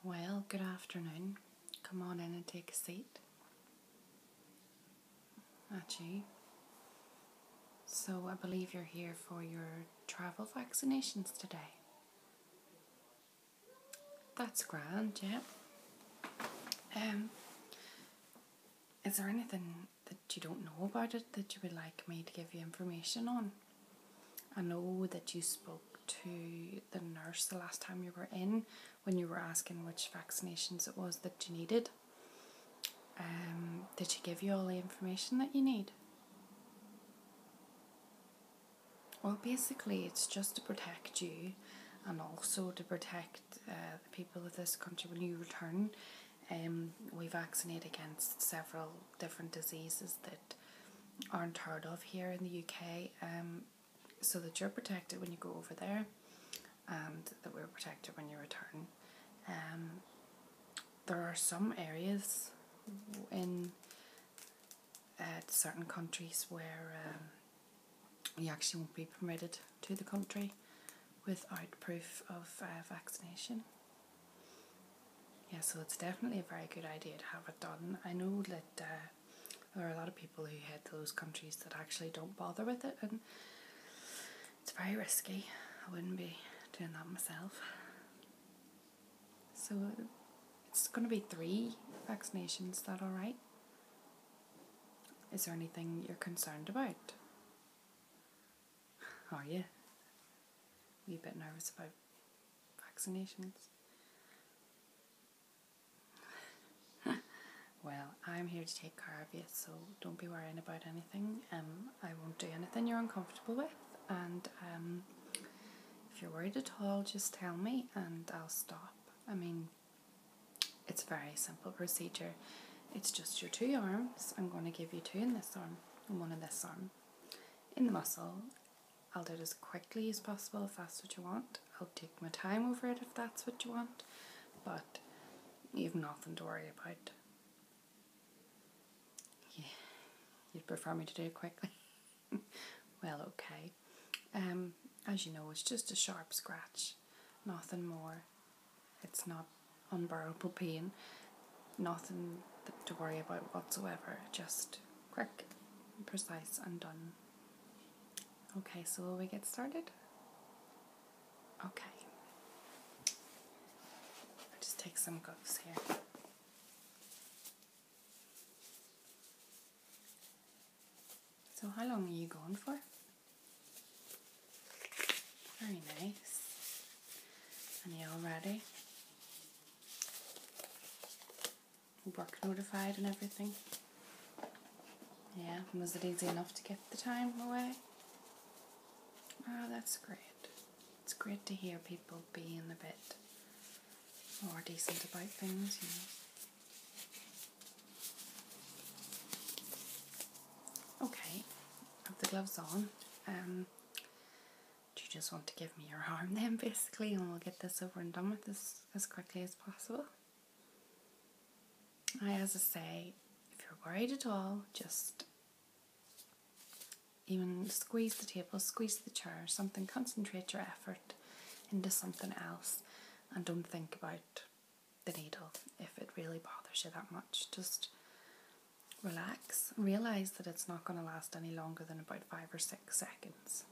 Well, good afternoon. Come on in and take a seat. That's you. So I believe you're here for your travel vaccinations today. That's grand, yeah. Is there anything that you don't know about it that you would like me to give you information on? I know that you spoke to the nurse the last time you were in when you were asking which vaccinations it was that you needed. Did she give you all the information that you need? Well, basically it's just to protect you and also to protect the people of this country when you return. We vaccinate against several different diseases that aren't heard of here in the UK, so that you're protected when you go over there and that we're protected when you return. There are some areas in certain countries where you actually won't be permitted to the country without proof of vaccination. Yeah, so it's definitely a very good idea to have it done. I know that there are a lot of people who head to those countries that actually don't bother with it, and it's very risky. I wouldn't be doing that myself. So it's going to be 3 vaccinations, is that alright? Is there anything you're concerned about? Are you? Are you a bit nervous about vaccinations? Well, I'm here to take care of you, so don't be worrying about anything. I won't do anything you're uncomfortable with, and if you're worried at all, just tell me and I'll stop. I mean, it's a very simple procedure. It's just your 2 arms. I'm going to give you 2 in this arm and 1 in this arm. In the muscle, I'll do it as quickly as possible if that's what you want. I'll take my time over it if that's what you want, but you've nothing to worry about. Yeah, you'd prefer me to do it quickly? Well, okay. As you know, it's just a sharp scratch, nothing more. It's not unbearable pain, nothing to worry about whatsoever, just quick, precise and done. Okay, so will we get started? Okay. I'll just take some gloves here. So how long are you going for? Very nice. And you all ready? Work notified and everything? Yeah, was it easy enough to get the time away? Oh, that's great. It's great to hear people being a bit more decent about things, you know. Okay, have the gloves on. Do you just want to give me your arm then, basically, and we'll get this over and done with this as quickly as possible? As I say, if you're worried at all, just even squeeze the table, squeeze the chair, something. Concentrate your effort into something else and don't think about the needle if it really bothers you that much. Just relax, realise that it's not going to last any longer than about 5 or 6 seconds,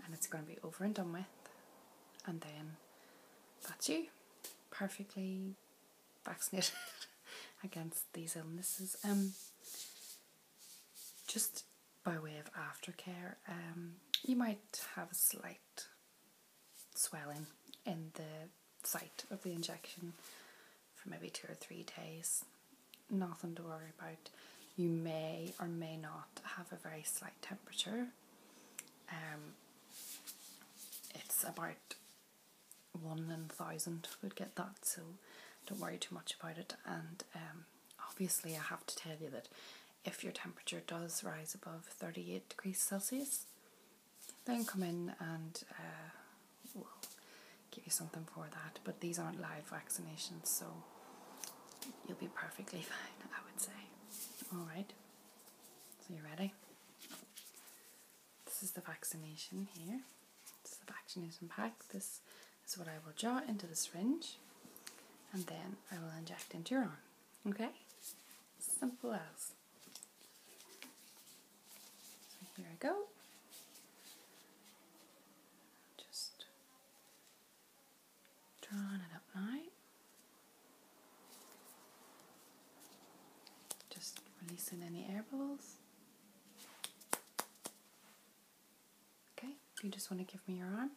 and it's going to be over and done with, and then that's you, perfectly vaccinated against these illnesses. Just by way of aftercare, you might have a slight swelling in the site of the injection for maybe 2 or 3 days. Nothing to worry about. You may or may not have a very slight temperature. It's about 1 in 1,000 would get that, so don't worry too much about it. And obviously I have to tell you that if your temperature does rise above 38 degrees Celsius, then come in and we'll give you something for that. But these aren't live vaccinations, so you'll be perfectly fine, I would say. Alright, so you ready? This is the vaccination here. This is the vaccination pack. This is what I will draw into the syringe. and then I will inject into your arm. Okay? Simple as. So here I go. Just drawing it up now. Just releasing any air bubbles. Okay, if you just want to give me your arm.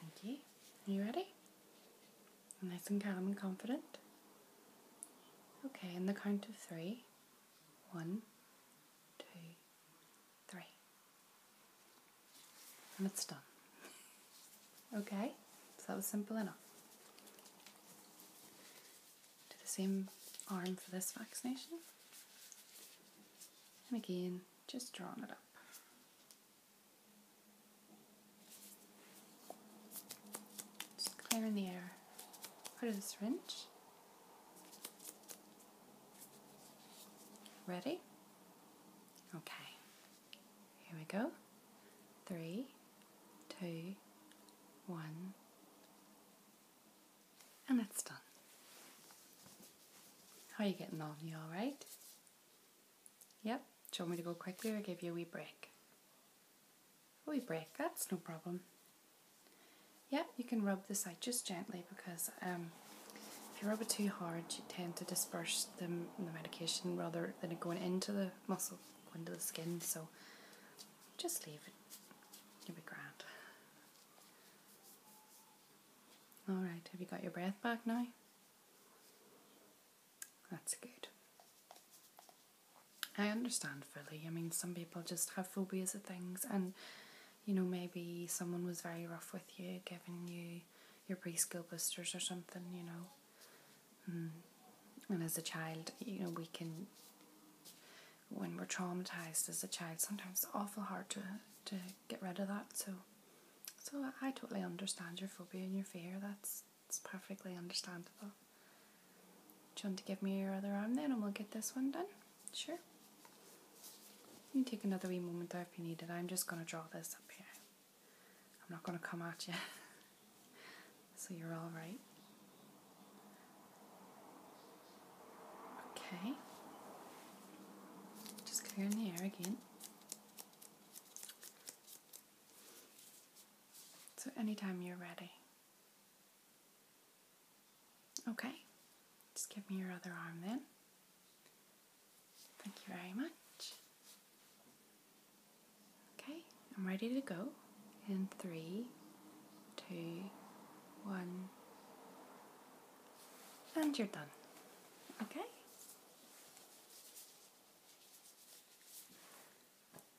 Thank you. Are you ready? Nice and calm and confident. Okay, in the count of 3. 1, 2, 3. And it's done. Okay, so that was simple enough. Do the same arm for this vaccination. And again, just drawing it up. Just clearing the air out of the syringe. Ready? Okay. Here we go. 3, 2, 1. And it's done. How are you getting on? You alright? Yep. Do you want me to go quickly or give you a wee break? A wee break, that's no problem. Yep, you can rub this out just gently because if you rub it too hard, you tend to disperse the medication rather than it going into the muscle, going into the skin. So just leave it. You'll be grand. Alright, have you got your breath back now? That's good. I understand fully. I mean, some people just have phobias of things, and you know, maybe someone was very rough with you, giving you your preschool boosters or something, you know. And as a child, you know, we can, when we're traumatized as a child, sometimes it's awful hard to get rid of that. So I totally understand your phobia and your fear. It's perfectly understandable. Do you want to give me your other arm then, and we'll get this one done? Sure. You can take another wee moment there if you need it. I'm just going to draw this up here. I'm not going to come at you. So you're all right. Okay. Just clearing the air again. So anytime you're ready. Okay. Just give me your other arm then. Thank you very much. Okay, I'm ready to go. In 3, 2, 1. And you're done. Okay?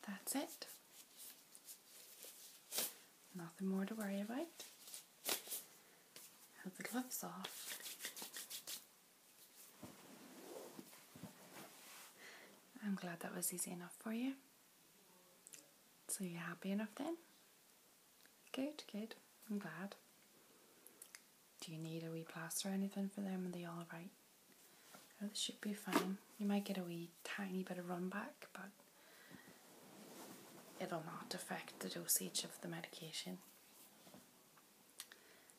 That's it. Nothing more to worry about. Have the gloves off. I'm glad that was easy enough for you. So you're happy enough then? Good, good. I'm glad. Do you need a wee plaster or anything for them? Are they all right? Oh, they should be fine. You might get a wee tiny bit of run back, but it'll not affect the dosage of the medication.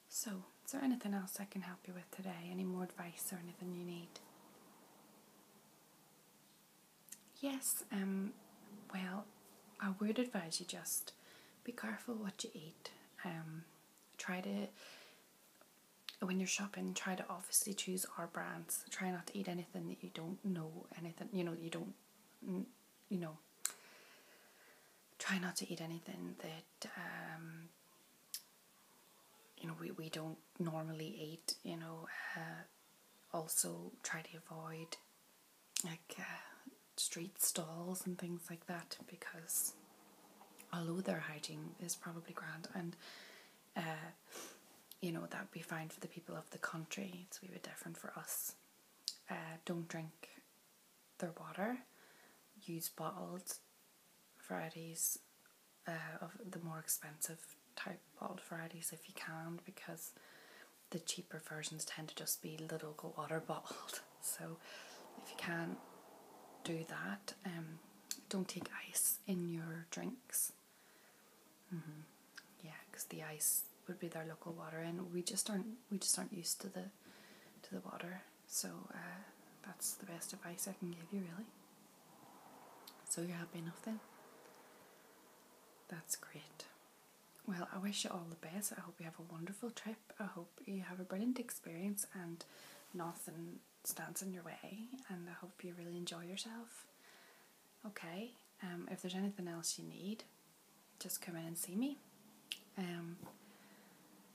So, is there anything else I can help you with today? Any more advice or anything you need? Yes, well, I would advise you just be careful what you eat. Try to, when you're shopping, try to obviously choose our brands. Try not to eat anything that you don't know, anything, you know, try not to eat anything that, you know, we don't normally eat, you know. Also try to avoid, like, street stalls and things like that, because although their hygiene is probably grand, and you know, that would be fine for the people of the country, it's a wee bit different for us. Don't drink their water. Use bottled varieties of the more expensive type bottled varieties if you can, because the cheaper versions tend to just be little water bottled. So if you can, do that. Don't take ice in your drinks. Yeah, because the ice would be their local water in. We just aren't used to the water, so that's the best advice I can give you, really. So you're happy enough then? That's great. Well, I wish you all the best. I hope you have a wonderful trip. I hope you have a brilliant experience and nothing stands in your way, and I hope you really enjoy yourself. Okay, if there's anything else you need, just come in and see me.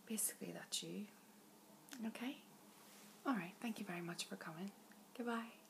Basically that's you. Okay? Alright, thank you very much for coming. Goodbye.